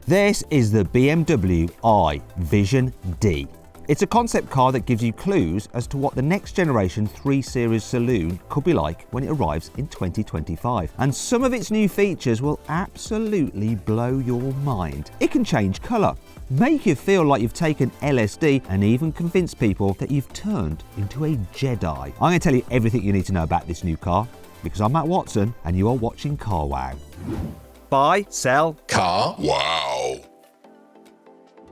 This is the BMW i Vision Dee. It's a concept car that gives you clues as to what the next generation 3 Series saloon could be like when it arrives in 2025. And some of its new features will absolutely blow your mind. It can change colour, make you feel like you've taken LSD, and even convince people that you've turned into a Jedi. I'm going to tell you everything you need to know about this new car, because I'm Matt Watson and you are watching Car Wow. Buy, sell, Car Wow.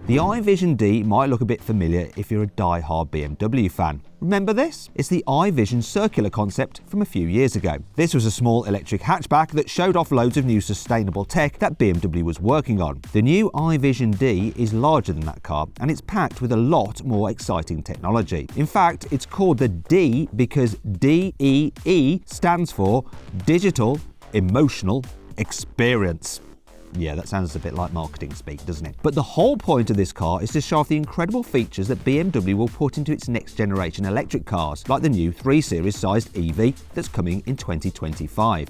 The iVision Dee might look a bit familiar if you're a die-hard BMW fan. Remember this? It's the iVision circular concept from a few years ago. This was a small electric hatchback that showed off loads of new sustainable tech that BMW was working on. The new iVision Dee is larger than that car, and it's packed with a lot more exciting technology. In fact, it's called the Dee because DEE stands for Digital Emotional Experience. Yeah, that sounds a bit like marketing speak, doesn't it? But the whole point of this car is to show off the incredible features that BMW will put into its next generation electric cars, like the new 3 Series sized EV that's coming in 2025.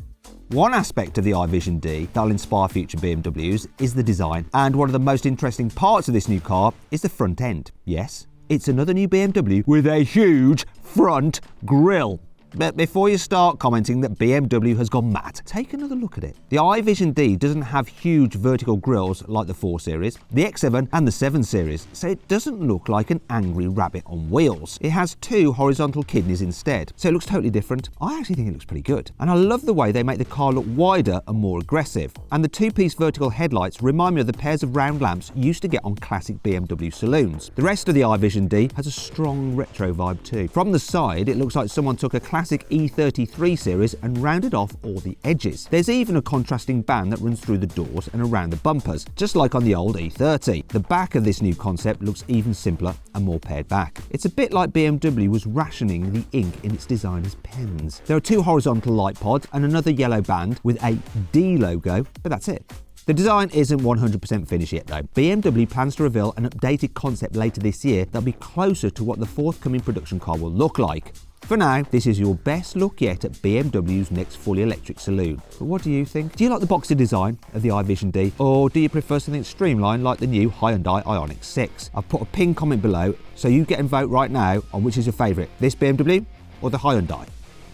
One aspect of the iVision Dee that'll inspire future BMWs is the design, and one of the most interesting parts of this new car is the front end. Yes, it's another new BMW with a huge front grille. But before you start commenting that BMW has gone mad, take another look at it. The iVision Dee doesn't have huge vertical grilles like the 4 Series, the X7 and the 7 Series, so it doesn't look like an angry rabbit on wheels. It has 2 horizontal kidneys instead, so it looks totally different. I actually think it looks pretty good. And I love the way they make the car look wider and more aggressive. And the 2-piece vertical headlights remind me of the pairs of round lamps you used to get on classic BMW saloons. The rest of the iVision Dee has a strong retro vibe too. From the side, it looks like someone took a classic E33 series and rounded off all the edges. There's even a contrasting band that runs through the doors and around the bumpers, just like on the old E30. The back of this new concept looks even simpler and more pared back. It's a bit like BMW was rationing the ink in its designers' pens. There are 2 horizontal light pods and another yellow band with a D logo, but that's it. The design isn't 100% finished yet though. BMW plans to reveal an updated concept later this year that'll be closer to what the forthcoming production car will look like. For now, this is your best look yet at BMW's next fully electric saloon. But what do you think? Do you like the boxy design of the iVision Dee, or do you prefer something streamlined like the new Hyundai Ioniq 6? I've put a pinned comment below, so you get and vote right now on which is your favourite, this BMW or the Hyundai.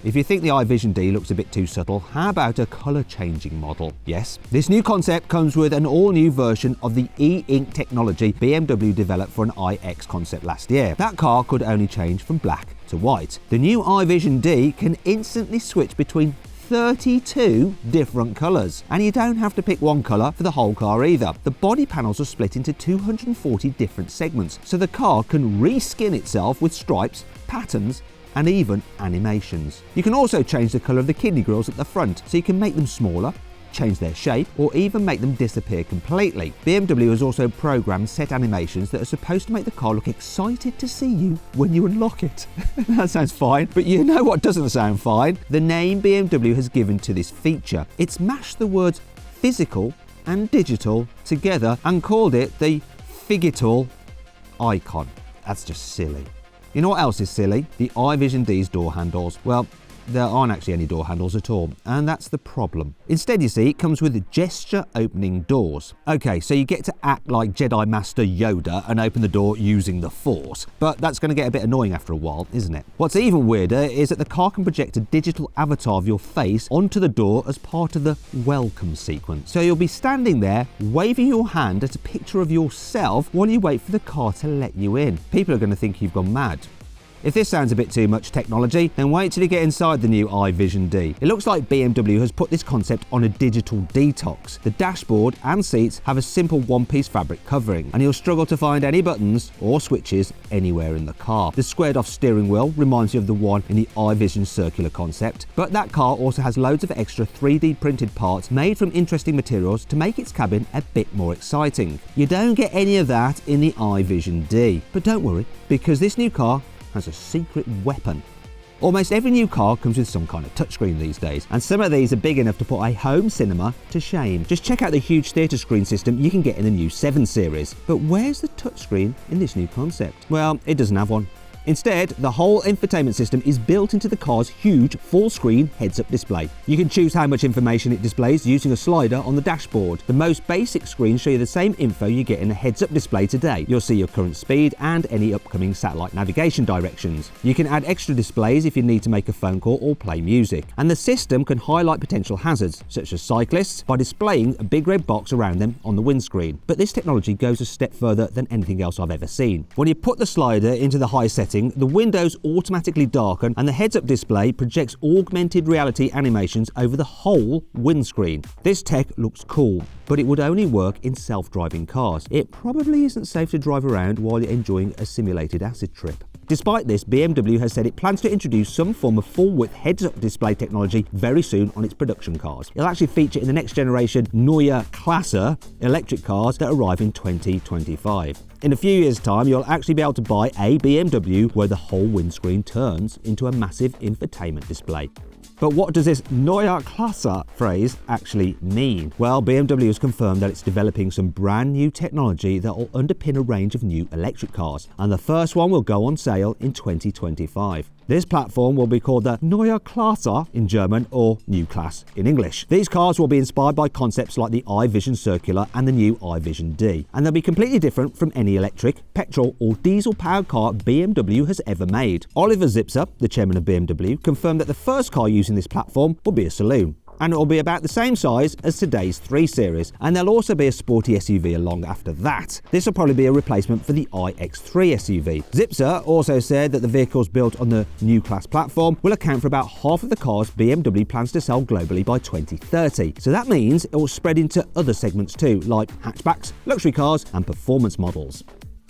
If you think the iVision Dee looks a bit too subtle, how about a colour-changing model? Yes, this new concept comes with an all-new version of the E-ink technology BMW developed for an iX concept last year. That car could only change from black to white. The new iVision Dee can instantly switch between 32 different colours. And you don't have to pick one colour for the whole car either. The body panels are split into 240 different segments, so the car can reskin itself with stripes, patterns, and even animations. You can also change the colour of the kidney grills at the front, so you can make them smaller, change their shape, or even make them disappear completely. BMW has also programmed set animations that are supposed to make the car look excited to see you when you unlock it. That sounds fine, but you know what doesn't sound fine? The name BMW has given to this feature. It's mashed the words physical and digital together and called it the Figital icon. That's just silly. You know what else is silly? The iVision Dee's door handles. Well, there aren't actually any door handles at all, and that's the problem. Instead, you see, it comes with gesture opening doors. Okay, so you get to act like Jedi Master Yoda and open the door using the Force, but that's going to get a bit annoying after a while, isn't it? What's even weirder is that the car can project a digital avatar of your face onto the door as part of the welcome sequence. So you'll be standing there, waving your hand at a picture of yourself while you wait for the car to let you in. People are going to think you've gone mad. If this sounds a bit too much technology, then wait till you get inside the new iVision Dee. It looks like BMW has put this concept on a digital detox. The dashboard and seats have a simple one-piece fabric covering, and you'll struggle to find any buttons or switches anywhere in the car. The squared-off steering wheel reminds you of the one in the iVision circular concept, but that car also has loads of extra 3D printed parts made from interesting materials to make its cabin a bit more exciting. You don't get any of that in the iVision Dee, but don't worry, because this new car has a secret weapon. Almost every new car comes with some kind of touchscreen these days, and some of these are big enough to put a home cinema to shame. Just check out the huge theatre screen system you can get in the new 7 Series. But where's the touchscreen in this new concept? Well, it doesn't have one. Instead, the whole infotainment system is built into the car's huge full-screen heads-up display. You can choose how much information it displays using a slider on the dashboard. The most basic screens show you the same info you get in a heads-up display today. You'll see your current speed and any upcoming satellite navigation directions. You can add extra displays if you need to make a phone call or play music. And the system can highlight potential hazards, such as cyclists, by displaying a big red box around them on the windscreen. But this technology goes a step further than anything else I've ever seen. When you put the slider into the high setting, the windows automatically darken and the heads-up display projects augmented reality animations over the whole windscreen. This tech looks cool, but it would only work in self-driving cars. It probably isn't safe to drive around while you're enjoying a simulated acid trip. Despite this, BMW has said it plans to introduce some form of full-width heads-up display technology very soon on its production cars. It'll actually feature in the next generation Neue Klasse electric cars that arrive in 2025. In a few years' time, you'll actually be able to buy a BMW where the whole windscreen turns into a massive infotainment display. But what does this Neue Klasse phrase actually mean? Well, BMW has confirmed that it's developing some brand new technology that will underpin a range of new electric cars, and the first one will go on sale in 2025. This platform will be called the Neue Klasse in German or New Class in English. These cars will be inspired by concepts like the iVision Circular and the new iVision Dee, and they'll be completely different from any electric, petrol or diesel-powered car BMW has ever made. Oliver Zipser, the chairman of BMW, confirmed that the first car using this platform will be a saloon, and it will be about the same size as today's 3 Series, and there'll also be a sporty SUV along after that. This will probably be a replacement for the iX3 SUV. Zipser also said that the vehicles built on the New Class platform will account for about half of the cars BMW plans to sell globally by 2030. So that means it will spread into other segments too, like hatchbacks, luxury cars and performance models.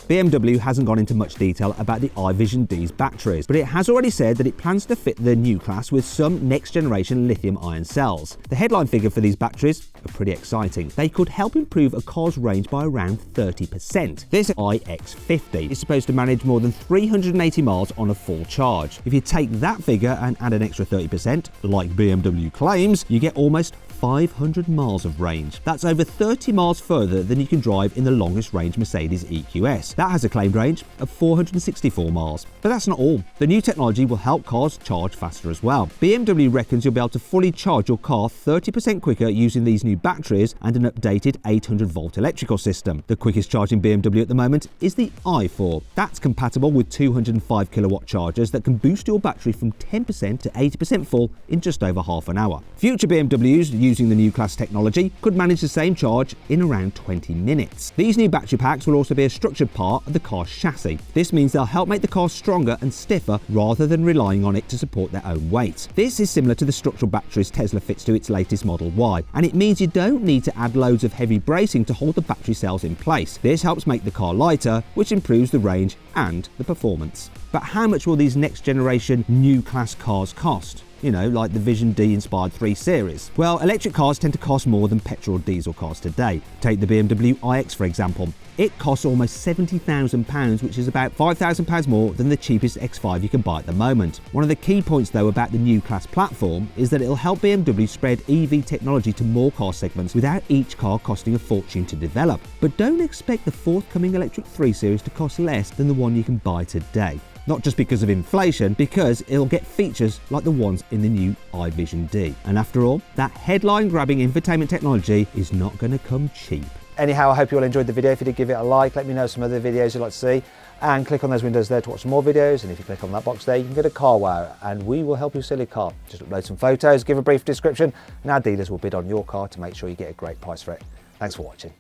BMW hasn't gone into much detail about the iVision Dee's batteries, but it has already said that it plans to fit the new class with some next-generation lithium-ion cells. The headline figure for these batteries are pretty exciting. They could help improve a car's range by around 30%. This iX50 is supposed to manage more than 380 miles on a full charge. If you take that figure and add an extra 30%, like BMW claims, you get almost 500 miles of range. That's over 30 miles further than you can drive in the longest range Mercedes EQS. That has a claimed range of 464 miles. But that's not all. The new technology will help cars charge faster as well. BMW reckons you'll be able to fully charge your car 30% quicker using these new batteries and an updated 800-volt electrical system. The quickest charging BMW at the moment is the i4. That's compatible with 205 kilowatt chargers that can boost your battery from 10% to 80% full in just over half an hour. Future BMWs using the new class technology could manage the same charge in around 20 minutes. These new battery packs will also be a structured part of the car's chassis. This means they'll help make the car stronger and stiffer rather than relying on it to support their own weight. This is similar to the structural batteries Tesla fits to its latest Model Y, and it means you don't need to add loads of heavy bracing to hold the battery cells in place. This helps make the car lighter, which improves the range and the performance. But how much will these next generation new class cars cost? You know, like the Vision Dee inspired 3 Series. Well, electric cars tend to cost more than petrol or diesel cars today. Take the BMW iX for example. It costs almost £70,000, which is about £5,000 more than the cheapest X5 you can buy at the moment. One of the key points though about the new class platform is that it'll help BMW spread EV technology to more car segments without each car costing a fortune to develop. But don't expect the forthcoming electric 3 Series to cost less than the one you can buy today. Not just because of inflation, because it'll get features like the ones in the new iVision Dee. And after all, that headline-grabbing infotainment technology is not going to come cheap. Anyhow, I hope you all enjoyed the video. If you did, give it a like. Let me know some other videos you'd like to see. And click on those windows there to watch some more videos. And if you click on that box there, you can go to CarWow and we will help you sell your car. Just upload some photos, give a brief description, and our dealers will bid on your car to make sure you get a great price for it. Thanks for watching.